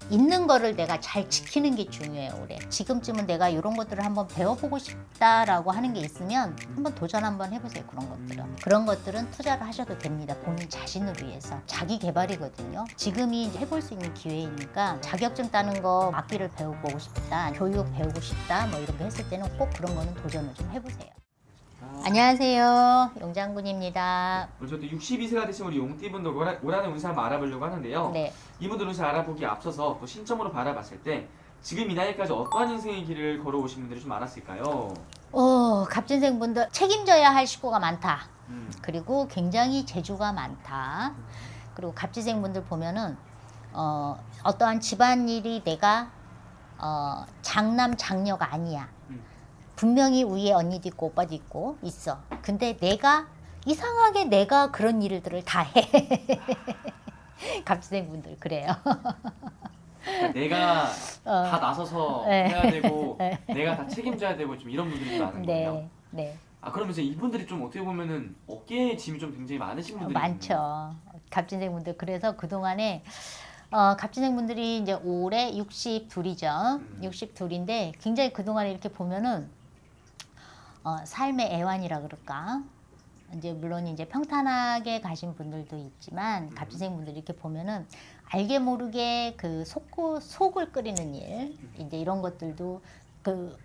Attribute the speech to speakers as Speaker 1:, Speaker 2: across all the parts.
Speaker 1: 있는 거를 내가 잘 지키는 게 중요해요. 올해 지금쯤은 내가 이런 것들을 한번 배워보고 싶다라고 하는 게 있으면 한번 도전 한번 해보세요. 그런 것들은 투자를 하셔도 됩니다. 본인 자신을 위해서 자기 개발이거든요. 지금이 해볼 수 있는 기회이니까 자격증 따는 거 악기를 배워보고 싶다, 교육 배우고 싶다 뭐 이런 거 했을 때는 꼭 그런 거는 도전을 좀 해보세요. 안녕하세요, 용장군입니다.
Speaker 2: 저도 62세가 되신 우리 용띠분들 올한해 운세 한번 알아보려고 하는데요.
Speaker 1: 네.
Speaker 2: 이분들 운세 알아보기에 앞서서 또 신점으로 바라봤을 때 지금 이 나이까지 어떠한 인생의 길을 걸어오신 분들이 좀 많았을까요?
Speaker 1: 갑진생 분들 책임져야 할 식구가 많다. 그리고 굉장히 재주가 많다. 그리고 갑진생 분들 보면은 어떠한 집안일이 내가 장남 장녀가 아니야. 분명히 위에 언니도 있고 오빠도 있고 있어. 근데 이상하게 내가 그런 일들을 다 해. 갑진생 분들 그래요.
Speaker 2: 그러니까 내가 다 나서서
Speaker 1: 네.
Speaker 2: 해야 되고 내가 다 책임져야 되고 좀 이런 분들이 많은 거예요.
Speaker 1: 네, 네.
Speaker 2: 그러면서 이분들이 좀 어떻게 보면은 어깨에 짐이 좀 굉장히 많으신 분들이
Speaker 1: 많죠. 갑진생 분들. 그래서 그동안에 갑진생 분들이 이제 올해 62이죠. 62인데 굉장히 그동안에 이렇게 보면은 삶의 애환이라 그럴까? 이제 물론 이제 평탄하게 가신 분들도 있지만 갑진생 분들이 이렇게 보면은 알게 모르게 그 속을 끓이는 일 이제 이런 것들도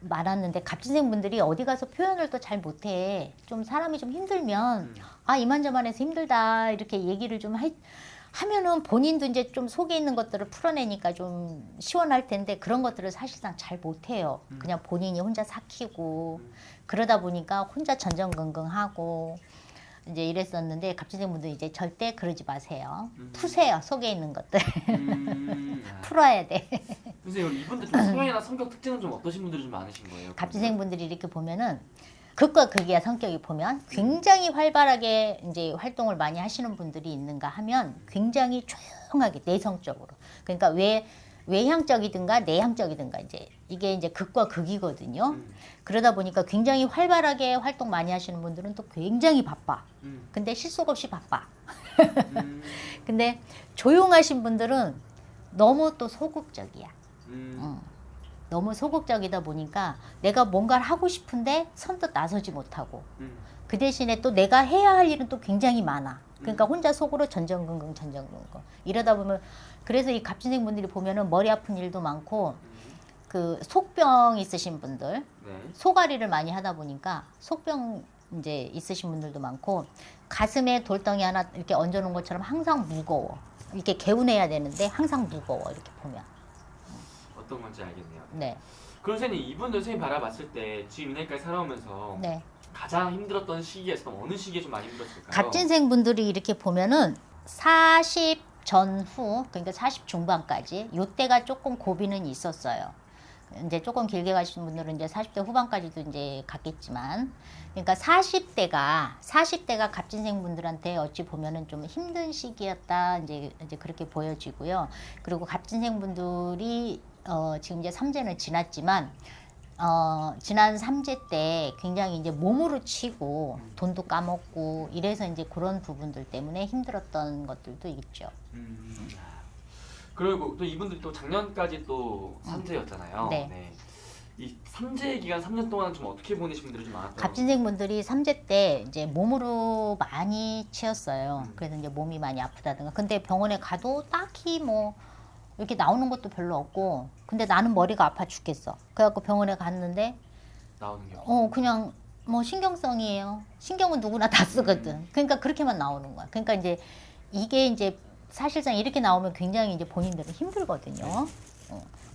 Speaker 1: 많았는데 갑진생 분들이 어디 가서 표현을 또 잘 못해. 좀 사람이 좀 힘들면 이만저만해서 힘들다 이렇게 얘기를 좀 하면은 본인도 이제 좀 속에 있는 것들을 풀어내니까 좀 시원할 텐데 그런 것들을 사실상 잘 못해요. 그냥 본인이 혼자 삭히고 그러다 보니까 혼자 전전긍긍하고 이제 이랬었는데 갑진생 분들 이제 절대 그러지 마세요. 푸세요. 속에 있는 것들. 풀어야 돼.
Speaker 2: 선생님 이분들 좀 성향이나 성격 특징은 좀 어떠신 분들이 좀 많으신 거예요?
Speaker 1: 갑진생 분들이 이렇게 보면은 극과 극이야. 성격이 보면 굉장히 활발하게 이제 활동을 많이 하시는 분들이 있는가 하면 굉장히 조용하게 내성적으로. 그러니까 외향적이든가 내향적이든가 이게 이제 극과 극이거든요. 그러다 보니까 굉장히 활발하게 활동 많이 하시는 분들은 또 굉장히 바빠. 근데 실속 없이 바빠. 근데 조용하신 분들은 너무 또 소극적이야. 너무 소극적이다 보니까 내가 뭔가를 하고 싶은데 선뜻 나서지 못하고 그 대신에 또 내가 해야 할 일은 또 굉장히 많아. 그러니까 혼자 속으로 전전긍긍 이러다 보면 그래서 이 갑진생 분들이 보면은 머리 아픈 일도 많고 그 속병 있으신 분들 소가리를 많이 하다 보니까 속병 이제 있으신 분들도 많고 가슴에 돌덩이 하나 이렇게 얹어놓은 것처럼 항상 무거워. 이렇게 개운해야 되는데 항상 무거워. 이렇게 보면.
Speaker 2: 어떤 건지 알겠네요.
Speaker 1: 네.
Speaker 2: 그럼 선생님 이분들 선생님 바라봤을 때 지금 이 나이까지 살아오면서
Speaker 1: 네.
Speaker 2: 가장 힘들었던 시기에서 어느 시기에 좀 많이 힘들었을까요?
Speaker 1: 갑진생 분들이 이렇게 보면은 40 전후 그러니까 40 중반까지 요때가 조금 고비는 있었어요. 이제 조금 길게 가신 분들은 이제 40대 후반까지도 이제 갔겠지만 그러니까 40대가 갑진생 분들한테 어찌 보면은 좀 힘든 시기였다 이제 그렇게 보여지고요. 그리고 갑진생 분들이 지금 이제 삼재는 지났지만 지난 삼재 때 굉장히 이제 몸으로 치고 돈도 까먹고 이래서 이제 그런 부분들 때문에 힘들었던 것들도 있죠.
Speaker 2: 그리고 또 이분들이 또 작년까지 또 삼재였잖아요.
Speaker 1: 네.
Speaker 2: 이 삼재 기간 3년 동안 좀 어떻게 보내신 분들이 좀 많았던
Speaker 1: 갑진생 분들이 삼재 때 이제 몸으로 많이 치였어요. 그래서 이제 몸이 많이 아프다든가. 근데 병원에 가도 딱히 뭐 이렇게 나오는 것도 별로 없고. 근데 나는 머리가 아파 죽겠어. 그래갖고 병원에 갔는데
Speaker 2: 나오는 게
Speaker 1: 그냥 뭐 신경성이에요. 신경은 누구나 다 쓰거든. 그러니까 그렇게만 나오는 거야. 그러니까 이게 이제 사실상 이렇게 나오면 굉장히 이제 본인들은 힘들거든요.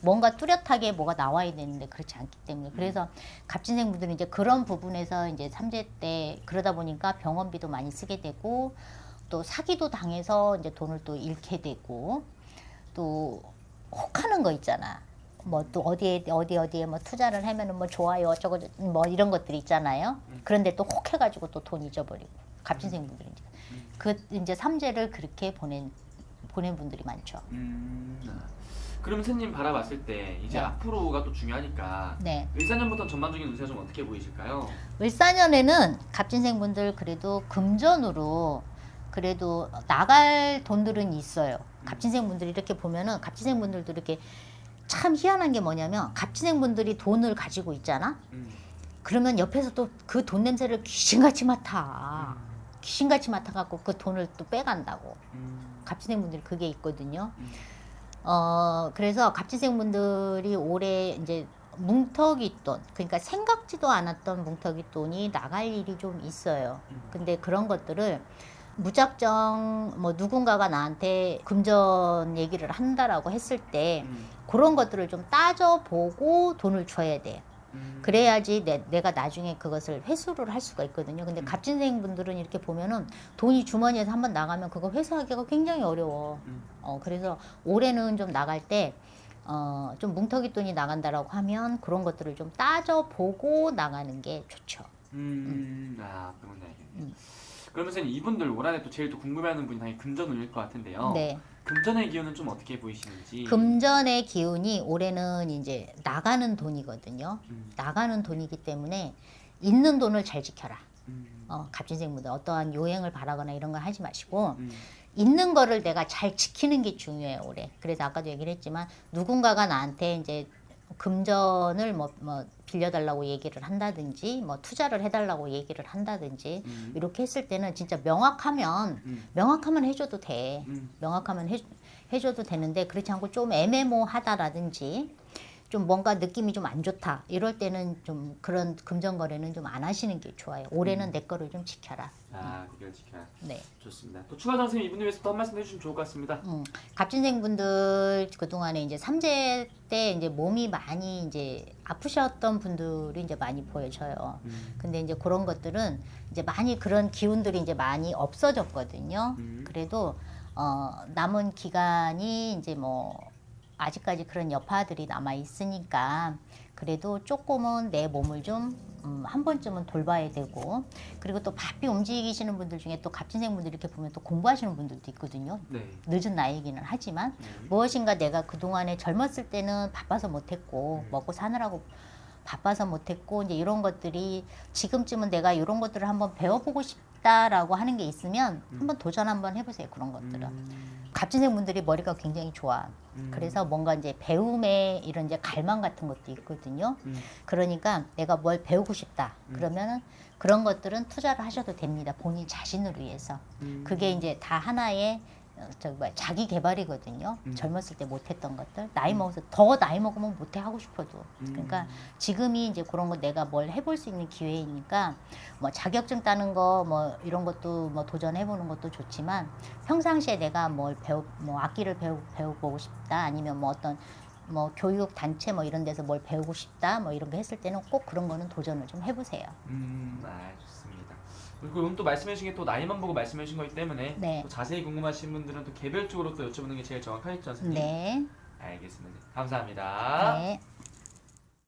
Speaker 1: 뭔가 뚜렷하게 뭐가 나와야 되는데 그렇지 않기 때문에 그래서 갑진생 분들은 이제 그런 부분에서 이제 삼재 때 그러다 보니까 병원비도 많이 쓰게 되고 또 사기도 당해서 이제 돈을 또 잃게 되고 또 혹하는 거 있잖아. 뭐 또 어디에 뭐 투자를 하면은 뭐 좋아요 어쩌고 뭐 이런 것들이 있잖아요. 그런데 또 혹해가지고 또 돈 잊어버리고 갑진생 분들은 이제 삼재를 그렇게 보낸 분들이 많죠.
Speaker 2: 그럼 선생님 바라봤을 때 이제
Speaker 1: 네.
Speaker 2: 앞으로가 또 중요하니까
Speaker 1: 네.
Speaker 2: 일사년부터 전반적인 운세가 좀 어떻게 보이실까요?
Speaker 1: 을사년에는 갑진생 분들 그래도 금전으로 그래도 나갈 돈들은 있어요. 갑진생 분들이 이렇게 보면은 갑진생 분들도 이렇게 참 희한한 게 뭐냐면 갑진생 분들이 돈을 가지고 있잖아. 그러면 옆에서 또 그 돈 냄새를 귀신같이 맡아. 귀신같이 맡아갖고 그 돈을 또 빼간다고. 갑진생 분들이 그게 있거든요. 그래서 갑진생 분들이 올해 이제 뭉텅이 돈, 그러니까 생각지도 않았던 뭉텅이 돈이 나갈 일이 좀 있어요. 근데 그런 것들을 무작정 뭐 누군가가 나한테 금전 얘기를 한다라고 했을 때 그런 것들을 좀 따져보고 돈을 줘야 돼. 그래야지 내가 나중에 그것을 회수를 할 수가 있거든요. 근데 갑진생 분들은 이렇게 보면은 돈이 주머니에서 한번 나가면 그거 회수하기가 굉장히 어려워. 그래서 올해는 좀 나갈 때 좀 뭉텅이 돈이 나간다라고 하면 그런 것들을 좀 따져보고 나가는 게 좋죠.
Speaker 2: 아, 그런 알겠네요. 그러면서 이분들 올 한해 또 제일 또 궁금해하는 분이 당연히 금전운일 것 같은데요.
Speaker 1: 네.
Speaker 2: 금전의 기운은 좀 어떻게 보이시는지.
Speaker 1: 금전의 기운이 올해는 이제 나가는 돈이거든요. 나가는 돈이기 때문에 있는 돈을 잘 지켜라. 갑진생 분들 어떠한 요행을 바라거나 이런 거 하지 마시고 있는 거를 내가 잘 지키는 게 중요해요, 올해. 그래서 아까도 얘기를 했지만 누군가가 나한테 이제 금전을 뭐 빌려달라고 얘기를 한다든지 뭐 투자를 해달라고 얘기를 한다든지 이렇게 했을 때는 진짜 명확하면 해줘도 돼. 명확하면 해줘도 되는데 그렇지 않고 좀 애매모하다라든지 좀 뭔가 느낌이 좀 안 좋다 이럴 때는 좀 그런 금전 거래는 좀 안 하시는 게 좋아요. 올해는 내 거를 좀 지켜라.
Speaker 2: 아, 그걸 지켜라.
Speaker 1: 네.
Speaker 2: 좋습니다. 또 추가적으로 선생님 이분을 위해서 또 한 말씀 해주시면 좋을 것 같습니다.
Speaker 1: 갑진생 분들 그동안에 이제 삼재 때 이제 몸이 많이 이제 아프셨던 분들이 이제 많이 보여져요. 근데 이제 그런 것들은 이제 많이 그런 기운들이 이제 많이 없어졌거든요. 그래도 남은 기간이 이제 뭐 아직까지 그런 여파들이 남아 있으니까 그래도 조금은 내 몸을 좀 한 번쯤은 돌봐야 되고 그리고 또 바삐 움직이시는 분들 중에 또 갑진생 분들 이렇게 보면 또 공부하시는 분들도 있거든요.
Speaker 2: 네.
Speaker 1: 늦은 나이이기는 하지만 무엇인가 내가 그동안에 젊었을 때는 바빠서 못했고 먹고 사느라고 바빠서 못했고 이제 이런 것들이 지금쯤은 내가 이런 것들을 한번 배워보고 싶다라고 하는 게 있으면 한번 도전 한번 해보세요. 그런 것들은. 갑진생 분들이 머리가 굉장히 좋아. 그래서 뭔가 이제 배움에 이런 이제 갈망 같은 것도 있거든요. 그러니까 내가 뭘 배우고 싶다. 그러면은 그런 것들은 투자를 하셔도 됩니다. 본인 자신을 위해서. 그게 이제 다 하나의 자기 개발이거든요. 젊었을 때 못했던 것들 나이 먹어서 더 나이 먹으면 못해 하고 싶어도 그러니까 지금이 이제 그런 거 내가 뭘 해볼 수 있는 기회이니까 뭐 자격증 따는 거 뭐 이런 것도 뭐 도전해보는 것도 좋지만 평상시에 내가 뭘 뭐 악기를 배워보고 싶다 아니면 뭐 어떤 뭐 교육 단체 뭐 이런 데서 뭘 배우고 싶다 뭐 이런 거 했을 때는 꼭 그런 거는 도전을 좀 해보세요.
Speaker 2: 아, 좋습니다. 그리고 오늘 또 말씀해주신 게 또 나이만 보고 말씀해주신 거기 때문에
Speaker 1: 네.
Speaker 2: 또 자세히 궁금하신 분들은 또 개별적으로 또 여쭤보는 게 제일 정확하겠죠, 선생님?
Speaker 1: 네.
Speaker 2: 알겠습니다. 감사합니다.
Speaker 1: 네.